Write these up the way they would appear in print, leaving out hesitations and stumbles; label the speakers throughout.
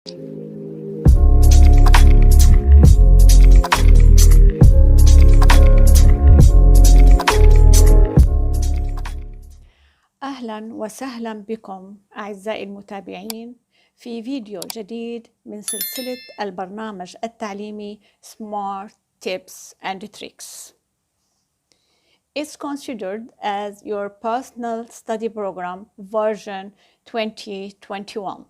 Speaker 1: أهلا وسهلا بكم أعزائي المتابعين في فيديو جديد من سلسلة البرنامج التعليمي Smart Tips and Tricks. It's considered as your personal study program version 2021.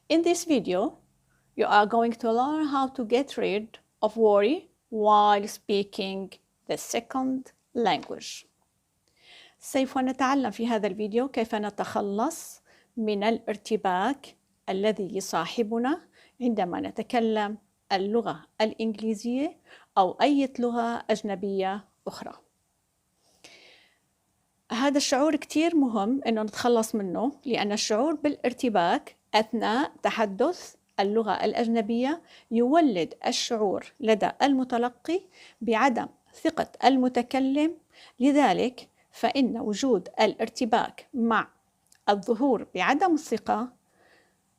Speaker 1: In this video, you are going to learn how to get rid of worry while speaking the second language. سوف نتعلم في هذا الفيديو كيف نتخلص من الارتباك الذي يصاحبنا عندما نتكلم اللغة الإنجليزية أو أي لغة أجنبية أخرى. هذا الشعور كتير مهم إنه نتخلص منه، لأن الشعور بالارتباك أثناء تحدث اللغة الأجنبية يولد الشعور لدى المتلقي بعدم ثقة المتكلم. لذلك فإن وجود الارتباك مع الظهور بعدم الثقة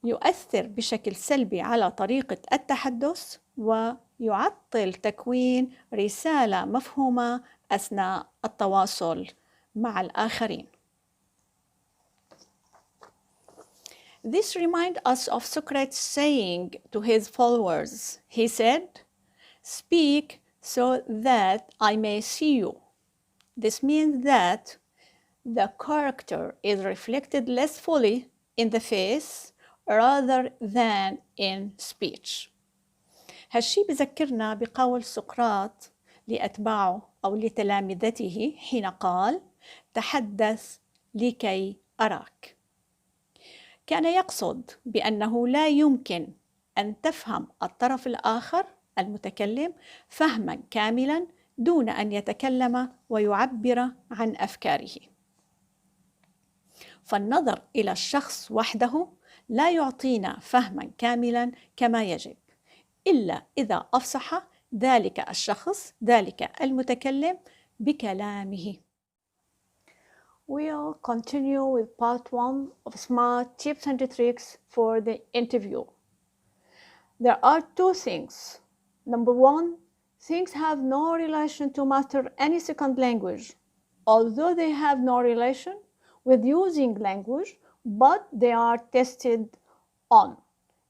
Speaker 1: يؤثر بشكل سلبي على طريقة التحدث ويعطل تكوين رسالة مفهومة أثناء التواصل مع الآخرين. This reminds us of Socrates saying to his followers, he said, "Speak so that I may see you." This means that the character is reflected less fully in the face rather than in speech. هالشي بذكرنا بقول سقراط لأتباعه أو لتلامذته حين قال: تحدث لكي أراك. كان يقصد بأنه لا يمكن أن تفهم الطرف الآخر المتكلم فهما كاملا دون أن يتكلم ويعبر عن أفكاره. فالنظر إلى الشخص وحده لا يعطينا فهما كاملا كما يجب، إلا إذا أفصح ذلك الشخص ذلك المتكلم بكلامه. We'll continue with part 1 of Smart Tips and Tricks for the interview. There are two things. Number one, things have no relation to master any second language, although they have no relation with using language, but they are tested on.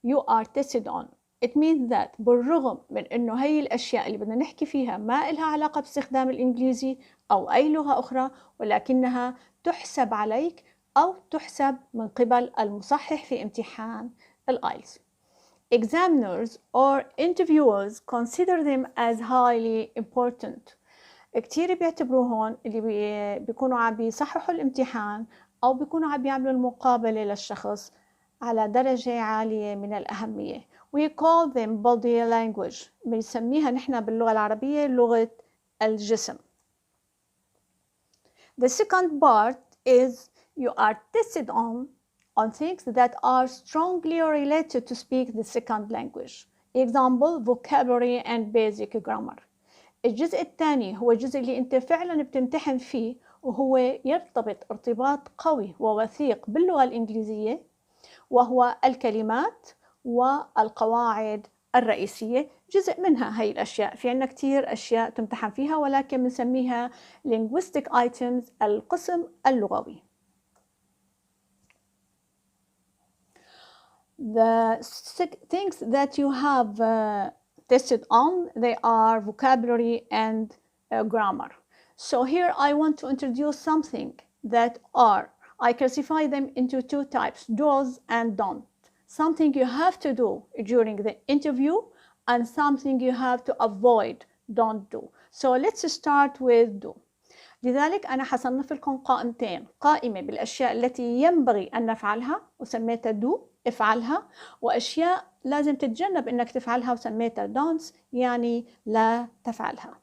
Speaker 1: You are tested on. It means that بالرغم من إنه هي الأشياء اللي بدنا نحكي فيها ما إلها علاقة باستخدام الإنجليزي أو أي لغة أخرى، ولكنها تحسب عليك أو تحسب من قبل المصحح في امتحان الآيلتس. Examiners or interviewers consider them as highly important. كتير بيعتبروهن اللي بيكونوا عم بيصححوا الامتحان أو بيكونوا عم بيعملوا المقابلة للشخص على درجة عالية من الأهمية. We call them body language. بنسميها نحن باللغة العربية لغة الجسم. The second part is you are tested on things that are strongly related to speak the second language. Example, vocabulary and basic grammar. الجزء الثاني هو الجزء اللي انت فعلا بتمتحن فيه، وهو يرتبط ارتباط قوي ووثيق باللغة الإنجليزية، وهو الكلمات والقواعد الرئيسية. جزء منها هي الأشياء، في عنا كتير أشياء تمتحن فيها ولكن بنسميها linguistic items، القسم اللغوي. The things that you have tested on, they are vocabulary and grammar. So here I want to introduce something that I classify them into two types, do's and don't. Something you have to do during the interview and something you have to avoid, don't do. So let's start with do. لذلك أنا حصنف لكم قائمتين، قائمة بالأشياء التي ينبغي أن نفعلها وسميتها do، افعلها، وأشياء لازم تتجنب أنك تفعلها وسميتها don'ts، يعني لا تفعلها.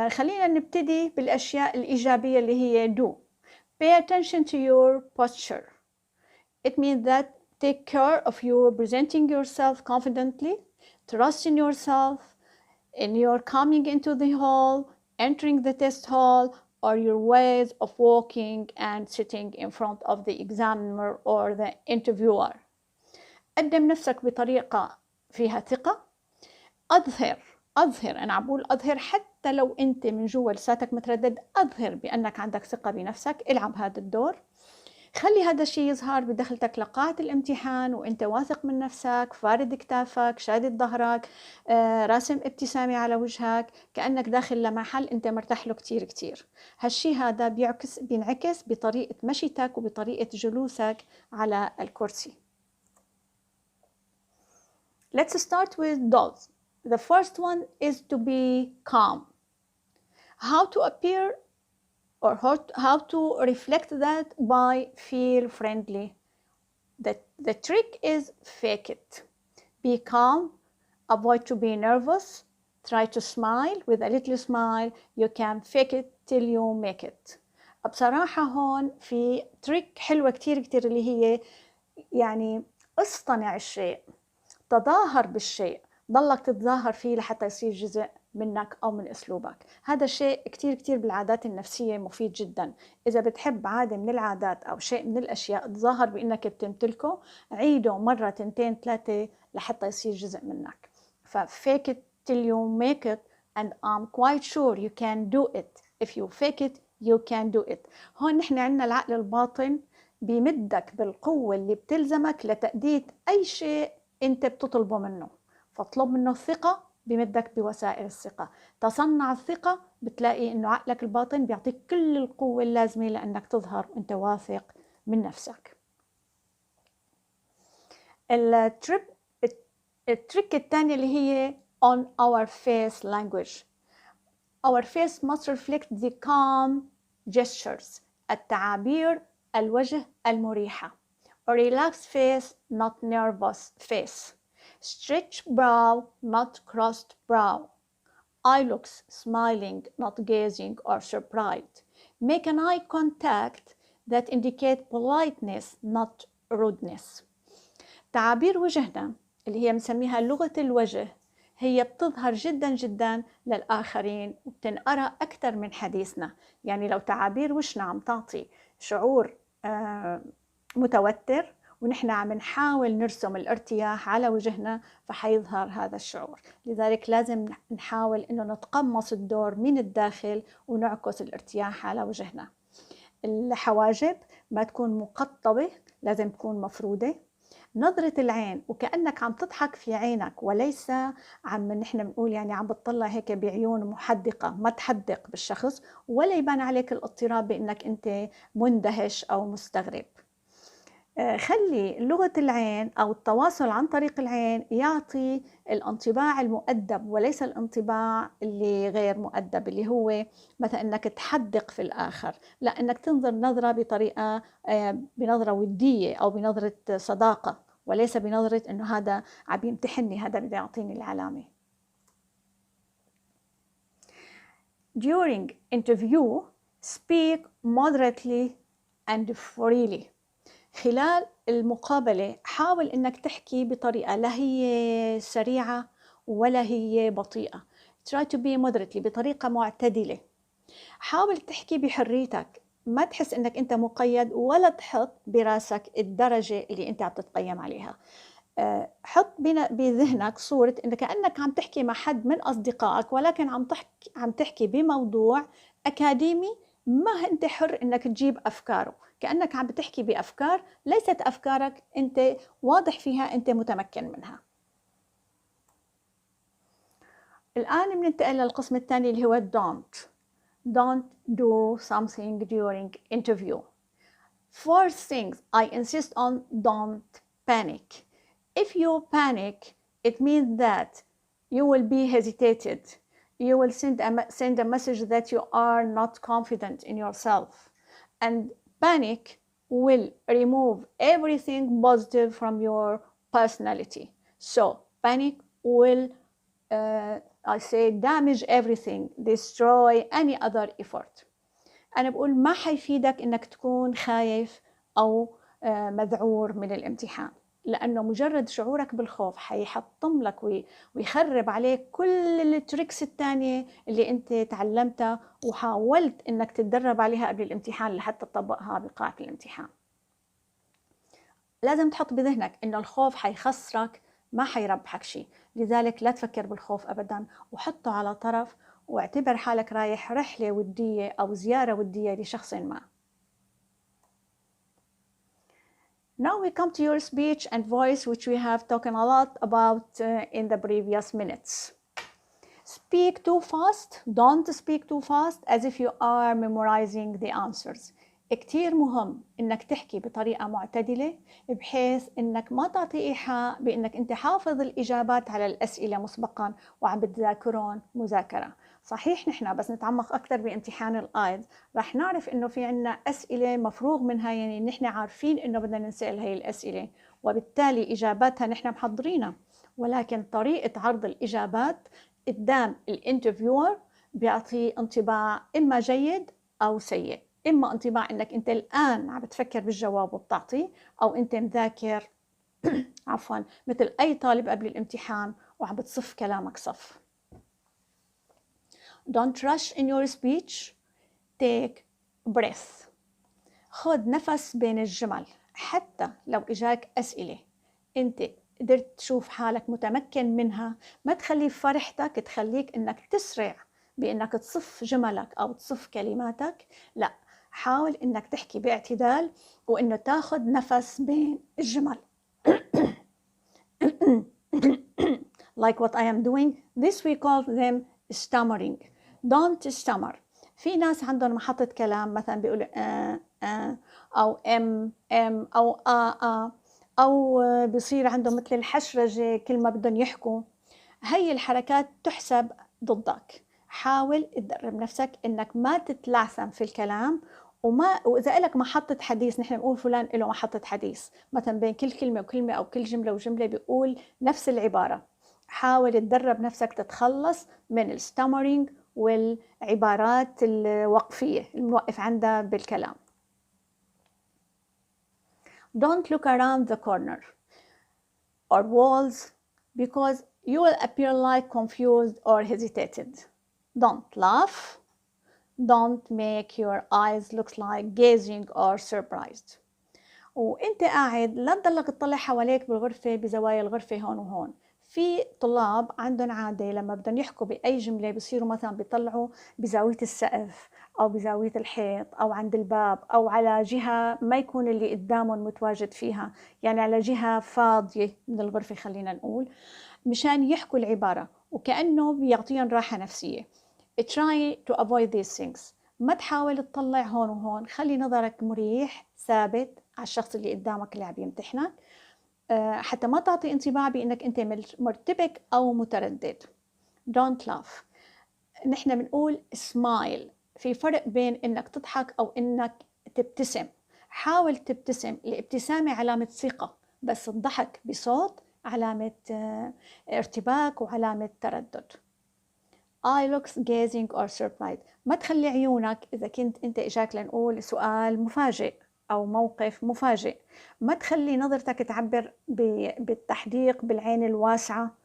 Speaker 1: خلينا نبتدي بالأشياء الإيجابية اللي هي do. Pay attention to your posture. It means that take care of you presenting yourself confidently, trust in yourself, in your coming into the hall, entering the test hall, or your ways of walking and sitting in front of the examiner or the interviewer. قدم نفسك بطريقة فيها ثقة. أظهر أنا عم بقول أظهر حتى لو أنت من جوا لساتك متردد، أظهر بأنك عندك ثقة بنفسك. العب هذا الدور، خلي هذا الشيء يظهر بدخلتك لقاعة الامتحان وانت واثق من نفسك، فارد كتافك، شادد ظهرك، راسم ابتسامة على وجهك، كأنك داخل لمحل انت مرتاح له كتير كتير. هالشيء هذا بينعكس بطريقة مشيتك وبطريقة جلوسك على الكرسي. Let's start with those. The first one is to be calm. How to appear or how to reflect that by feel friendly. The trick is fake it. Be calm, avoid to be nervous, try to smile. With a little smile you can fake it till you make it. بصراحة هون في تريك حلوة كتير كتير اللي هي يعني اصطنع الشيء، تظاهر بالشيء، ضلك تتظاهر فيه لحتى يصير جزء منك أو من أسلوبك. هذا الشيء كتير كتير بالعادات النفسية مفيد جدا. إذا بتحب عادة من العادات أو شيء من الأشياء تظاهر بأنك بتمتلكه، عيده مرة 2 3 لحتى يصير جزء منك. fake it till you make it and I'm quite sure you can do it. If you fake it you can do it. هون نحن عندنا العقل الباطن بيمدك بالقوة اللي بتلزمك لتأدية أي شيء أنت بتطلبه منه. فاطلب منه الثقة، بمدك بوسائل الثقة. تصنع الثقة، بتلاقي إنه عقلك الباطن بيعطيك كل القوة اللازمة لأنك تظهر وأنت واثق من نفسك. التريك الثانية اللي هي on our face language. Our face must reflect the calm gestures. التعابير الوجه المريحة. A relaxed face, not nervous face. Stretched brow, not crossed brow. Eye looks smiling, not gazing or surprised. Make an eye contact that indicate politeness, not rudeness. تعابير وجهنا اللي هي بنسميها لغة الوجه هي بتظهر جدا جدا للآخرين وبتنقرأ أكثر من حديثنا. يعني لو تعابير وجهنا عم تعطي شعور متوتر ونحن عم نحاول نرسم الارتياح على وجهنا، فحيظهر هذا الشعور. لذلك لازم نحاول إنه نتقمص الدور من الداخل ونعكس الارتياح على وجهنا. الحواجب ما تكون مقطبة، لازم تكون مفرودة. نظرة العين وكأنك عم تضحك في عينك وليس عم نحن بنقول يعني عم بتطلع هيك بعيون محدقة، ما تحدق بالشخص ولا يبان عليك الاضطراب بأنك أنت مندهش أو مستغرب. خلي لغة العين أو التواصل عن طريق العين يعطي الانطباع المؤدب وليس الانطباع اللي غير مؤدب، اللي هو مثلا أنك تحدق في الآخر، لا، أنك تنظر نظرة بطريقة بنظرة ودية أو بنظرة صداقة وليس بنظرة أنه هذا عم يمتحني، هذا بده يعطيني العلامة. During interview, speak moderately and freely. خلال المقابلة حاول إنك تحكي بطريقة لا هي سريعة ولا هي بطيئة. Try to be moderately، بطريقة معتدلة. حاول تحكي بحريتك، ما تحس إنك أنت مقيد ولا تحط براسك الدرجة اللي أنت عم تتقيم عليها. حط بذهنك صورة إنك كأنك عم تحكي مع حد من أصدقائك، ولكن عم تحكي بموضوع أكاديمي، ما أنت حر إنك تجيب أفكاره، كأنك عم بتحكي بأفكار ليست أفكارك، أنت واضح فيها، أنت متمكن منها. الآن بننتقل للقسم الثاني اللي هو don't do something during interview. 4 things I insist on. Don't panic. If you panic, it means that you will be hesitated. You will send a message that you are not confident in yourself. And panic will remove everything positive from your personality. So panic will, I say, damage everything, destroy any other effort. أنا بقول ما حيفيدك إنك تكون خايف أو مذعور من الامتحان. لأنه مجرد شعورك بالخوف حيحطم لك ويخرب عليك كل التريكس التانية اللي أنت تعلمتها وحاولت أنك تتدرب عليها قبل الامتحان لحتى تطبقها بقاعة الامتحان. لازم تحط بذهنك أنه الخوف حيخسرك، ما حيربحك شيء، لذلك لا تفكر بالخوف أبدا، وحطه على طرف واعتبر حالك رايح رحلة ودية أو زيارة ودية لشخص ما. Now we come to your speech and voice, which we have talked a lot about in the previous minutes. Speak too fast. Don't speak too fast as if you are memorizing the answers. كتير مهم إنك تحكي بطريقة معتدلة بحيث إنك ما تعطي إيحاء بإنك أنت حافظ الإجابات على الأسئلة مسبقاً وعم بتذاكرون مذاكرة. صحيح نحن بس نتعمق أكثر بامتحان الآيلتس رح نعرف إنه في عنا أسئلة مفروغ منها، يعني نحن عارفين إنه بدنا نسأل هاي الأسئلة وبالتالي إجاباتها نحن محضرينها، ولكن طريقة عرض الإجابات قدام الانترفيور بيعطي انطباع إما جيد أو سيء. إما انطباع إنك أنت الآن عم بتفكر بالجواب وبتعطي، أو أنت مذاكر عفواً مثل أي طالب قبل الامتحان وعم بتصف كلامك صف. Don't rush in your speech. Take breath. خذ نفس بين الجمل. حتى لو إجاك أسئلة أنت قدرت تشوف حالك متمكن منها، ما تخلي فرحتك تخليك إنك تسرع بإنك تصف جملك أو تصف كلماتك. لا، حاول إنك تحكي باعتدال وإنه تاخذ نفس بين الجمل. Like what I am doing. This we call them stammering. Don't stammer. في ناس عندهم محطة كلام مثلا بيقولوا أو أو أو بيصير عندهم مثل الحشرجة كل ما بدهم يحكوا. هي الحركات تحسب ضدك. حاول تدرب نفسك إنك ما تتلعثم في الكلام، وإذا لك محطة حديث، نحن بنقول فلان له محطة حديث مثلا بين كل كلمة وكلمة أو كل جملة وجملة بيقول نفس العبارة. حاول تدرب نفسك تتخلص من الستامرينج والعبارات الوقفية الموقف عندها بالكلام. Don't look around the corner or walls because you will appear like confused or hesitated. Don't laugh. Don't make your eyes look like gazing or surprised. وانت قاعد لا تضلك تطلع حواليك بالغرفة بزوايا الغرفة هون وهون. في طلاب عندهم عادة لما بدهم يحكوا بأي جملة بيصيروا مثلا بيطلعوا بزاوية السقف أو بزاوية الحيط أو عند الباب أو على جهة ما يكون اللي قدامهم متواجد فيها، يعني على جهة فاضية من الغرفة خلينا نقول، مشان يحكوا العبارة وكأنه بيعطيهم راحة نفسية. Try to avoid these things. ما تحاول تطلع هون وهون، خلي نظرك مريح ثابت على الشخص اللي قدامك اللي عم يمتحنك، حتى ما تعطي انطباع بأنك أنت مرتبك أو متردد. Don't laugh. نحن بنقول smile. في فرق بين أنك تضحك أو أنك تبتسم. حاول تبتسم. الابتسامة علامة ثقة، بس الضحك بصوت علامة ارتباك وعلامة تردد. eye looks gazing or surprised. ما تخلي عيونك إذا كنت أنت إجاك لنقول سؤال مفاجئ أو موقف مفاجئ، ما تخلي نظرتك تعبر بالتحديق بالعين الواسعة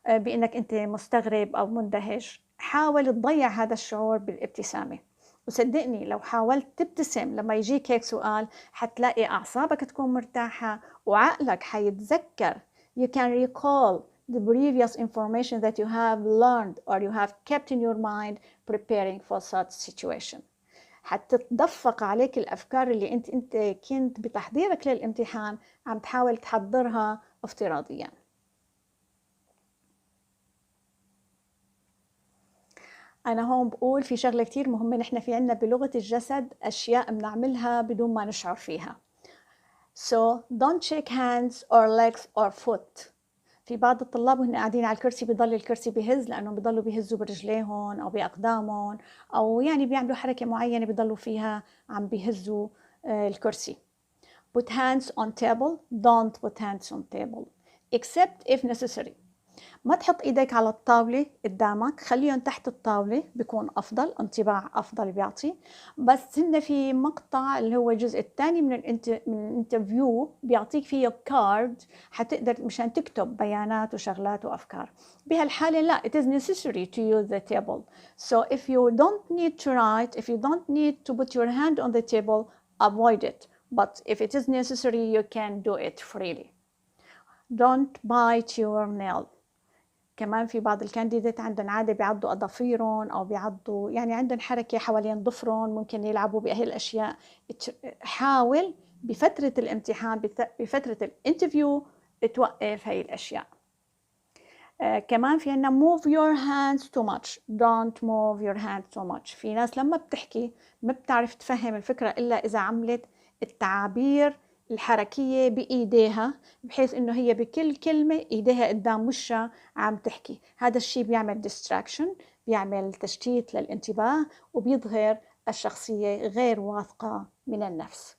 Speaker 1: بأنك أنت مستغرب أو مندهش. حاول تضيع هذا الشعور بالابتسامة، وصدقني لو حاولت تبتسم لما يجيك هيك سؤال حتلاقي أعصابك تكون مرتاحة وعقلك حيتذكر. You can recall the previous information that you have learned or you have kept in your mind preparing for such situation. حتتدفق عليك الأفكار اللي أنت كنت بتحضيرك للامتحان عم تحاول تحضرها افتراضيا. أنا هون بقول في شغلة كتير مهمة، نحن في عنا بلغة الجسد أشياء بنعملها بدون ما نشعر فيها. So don't shake hands or legs or foot. في بعض الطلاب وهن قاعدين على الكرسي بيضل الكرسي بيهز لأنهم بيضلوا بيهزوا برجليهم أو بأقدامهم، أو يعني بيعملوا حركة معينة بيضلوا فيها عم بيهزوا الكرسي. Put hands on table. Don't put hands on table except if necessary. ما تحط ايديك على الطاولة قدامك، خليهم تحت الطاولة، بيكون افضل، انطباع افضل بيعطي. بس هن في مقطع اللي هو الجزء الثاني من الانترفيو بيعطيك فيه كارد حتقدر مشان تكتب بيانات وشغلات وافكار. بهالحالة لا، it is necessary to use the table. So if you don't need to write, if you don't need to put your hand on the table, avoid it. But if it is necessary, you can do it freely. Don't bite your nail. كمان في بعض الكانديديت عندهم عادة بيعضوا أظافيرهم أو بيعضوا، يعني عندهم حركة حوالين ضفرهم، ممكن يلعبوا بهي الأشياء. حاول بفترة الامتحان، بفترة الانترفيو، توقف هاي الأشياء. كمان في عنا move your hands too much. Don't move your hands too much. في ناس لما بتحكي ما بتعرف تفهم الفكرة إلا إذا عملت التعابير الحركية بإيديها، بحيث إنه هي بكل كلمة إيديها قدام وشها عم تحكي. هذا الشيء بيعمل distraction، بيعمل تشتيت للانتباه، وبيظهر الشخصية غير واثقة من النفس.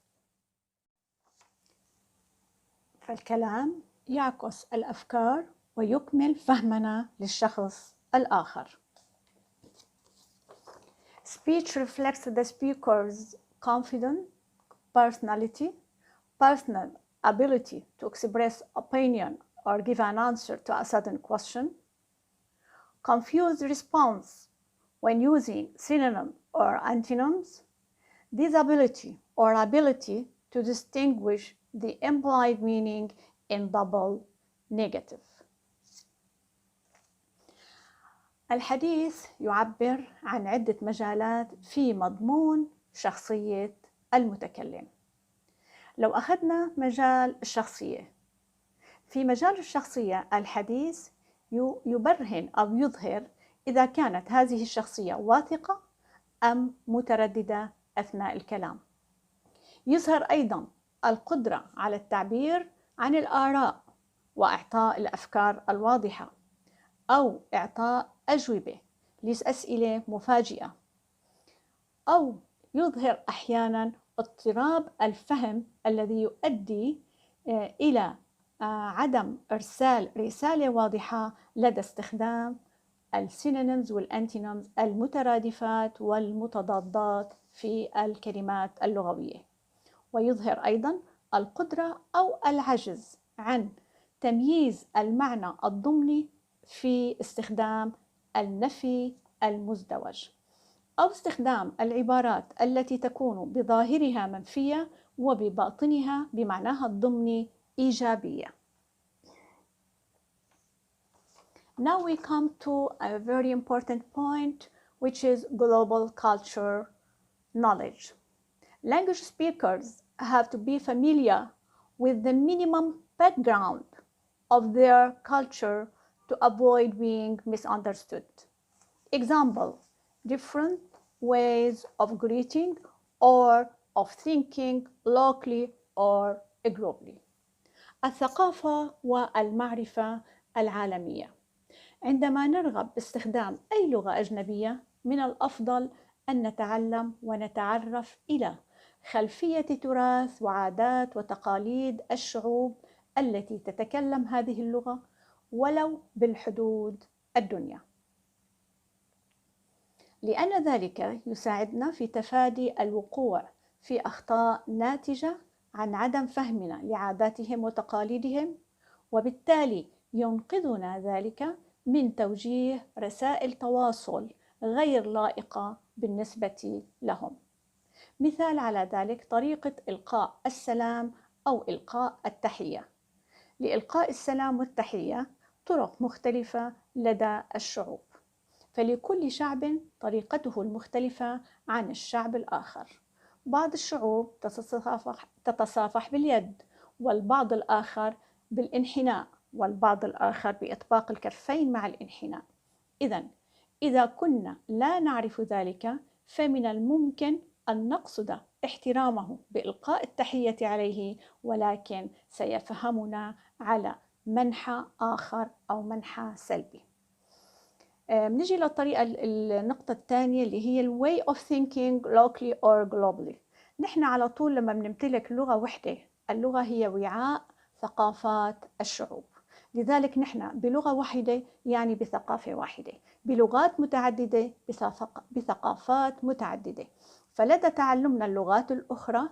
Speaker 1: فالكلام يعكس الأفكار ويكمل فهمنا للشخص الآخر. Speech reflects the speaker's confidence, personality, personal ability to express opinion or give an answer to a sudden question. Confused response when using synonyms or antonyms. Disability or ability to distinguish the implied meaning in double negative. الحديث يعبر عن عدة مجالات في مضمون شخصية المتكلم. لو أخذنا مجال الشخصية، في مجال الشخصية الحديث يبرهن أو يظهر إذا كانت هذه الشخصية واثقة أم مترددة أثناء الكلام. يظهر أيضاً القدرة على التعبير عن الآراء وإعطاء الأفكار الواضحة، أو إعطاء أجوبة لأسئلة مفاجئة، أو يظهر أحياناً اضطراب الفهم الذي يؤدي إلى عدم إرسال رسالة واضحة لدى استخدام السينونيمز والأنتونيمز المترادفات والمتضادات في الكلمات اللغوية. ويظهر أيضاً القدرة أو العجز عن تمييز المعنى الضمني في استخدام النفي المزدوج، أو استخدام العبارات التي تكون بظاهرها منفية وبباطنها بمعناها الضمني إيجابية. Now we come to a very important point, which is global culture knowledge. Language speakers have to be familiar with the minimum background of their culture to avoid being misunderstood. Example, different ways of greeting or of thinking locally or globally. الثقافة والمعرفة العالمية. عندما نرغب باستخدام أي لغة أجنبية، من الأفضل أن نتعلم ونتعرف إلى خلفية تراث وعادات وتقاليد الشعوب التي تتكلم هذه اللغة ولو بالحدود الدنيا، لأن ذلك يساعدنا في تفادي الوقوع في أخطاء ناتجة عن عدم فهمنا لعاداتهم وتقاليدهم، وبالتالي ينقذنا ذلك من توجيه رسائل تواصل غير لائقة بالنسبة لهم. مثال على ذلك طريقة إلقاء السلام أو إلقاء التحية. لإلقاء السلام والتحية طرق مختلفة لدى الشعوب، فلكل شعب طريقته المختلفة عن الشعب الآخر. بعض الشعوب تتصافح باليد، والبعض الآخر بالانحناء، والبعض الآخر بإطباق الكفين مع الانحناء. إذا كنا لا نعرف ذلك، فمن الممكن أن نقصد احترامه بإلقاء التحية عليه، ولكن سيفهمنا على منحى آخر أو منحى سلبي. بنجي للطريقة النقطة الثانية اللي هي way of thinking locally or globally. نحن على طول لما بنمتلك لغة وحدة، اللغة هي وعاء ثقافات الشعوب. لذلك نحن بلغة واحدة يعني بثقافة واحدة، بلغات متعددة بثقافات متعددة. فلدى تعلمنا اللغات الأخرى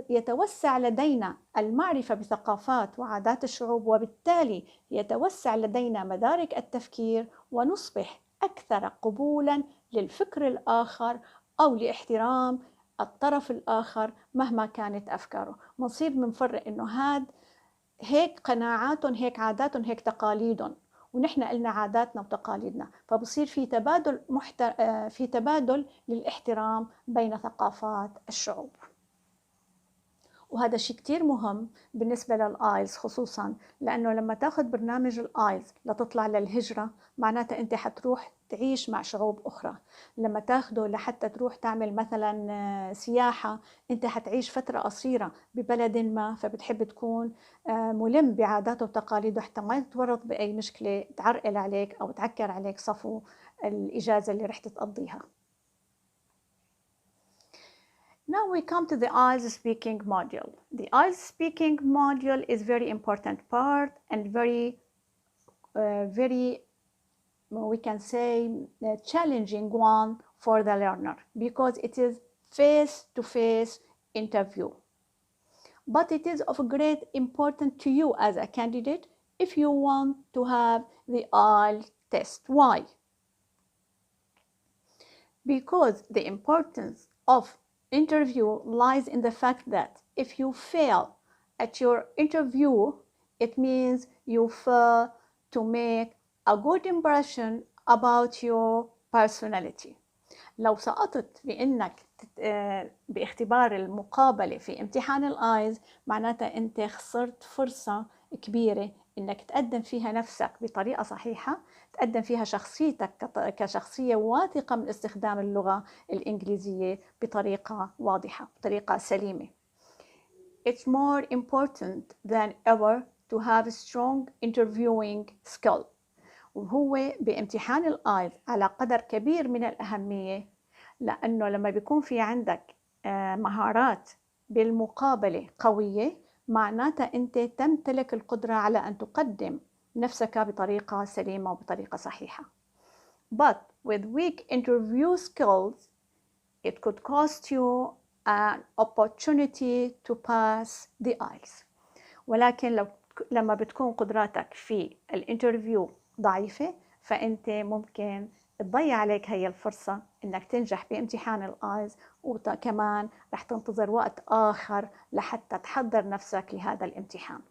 Speaker 1: يتوسع لدينا المعرفة بثقافات وعادات الشعوب، وبالتالي يتوسع لدينا مدارك التفكير، ونصبح أكثر قبولاً للفكر الآخر أو لاحترام الطرف الآخر مهما كانت أفكاره. منصير منفرق إنه هيك قناعاتهم، هيك عاداتهم، هيك تقاليدهم، ونحن قلنا عاداتنا وتقاليدنا، فبصير في تبادل في تبادل للاحترام بين ثقافات الشعوب. وهذا شيء كتير مهم بالنسبة للآيلتس، خصوصا لأنه لما تاخذ برنامج الآيلتس لتطلع للهجرة، معناتها أنت حتروح تعيش مع شعوب أخرى. لما تاخده لحتى تروح تعمل مثلا سياحة، أنت حتعيش فترة قصيرة ببلد ما، فبتحب تكون ملم بعاداته وتقاليده حتى ما تتورط بأي مشكلة تعرقل عليك أو تعكر عليك صفو الإجازة اللي رح تقضيها. Now we come to the IELTS speaking module. The IELTS speaking module is very important part and very, we can say, challenging one for the learner, because it is face-to-face interview. But it is of great importance to you as a candidate if you want to have the IELTS test. Why? Because the importance of interview lies in the fact that if you fail at your interview, it means you fail to make a good impression about your personality. لو سقطت بإنك باختبار المقابلة في امتحان الآيلتس، معناتها أنت خسرت فرصة كبيرة إنك تقدم فيها نفسك بطريقة صحيحة، تقدم فيها شخصيتك كشخصية واثقة من استخدام اللغة الإنجليزية بطريقة واضحة، بطريقة سليمة. It's more important than ever to have a strong interviewing skill. وهو بامتحان الآيلتس على قدر كبير من الأهمية، لأنه لما بيكون في عندك مهارات بالمقابلة قوية، معناتها أنت تمتلك القدرة على أن تقدم نفسك بطريقة سليمة وبطريقة صحيحة. But with weak interview skills, it could cost you an opportunity to pass the IELTS. ولكن لما بتكون قدراتك في الانترفيو ضعيفة، فأنت ممكن تضيع عليك هي الفرصة إنك تنجح بامتحان الآيلتس، وكمان رح تنتظر وقت آخر لحتى تحضر نفسك لهذا الامتحان.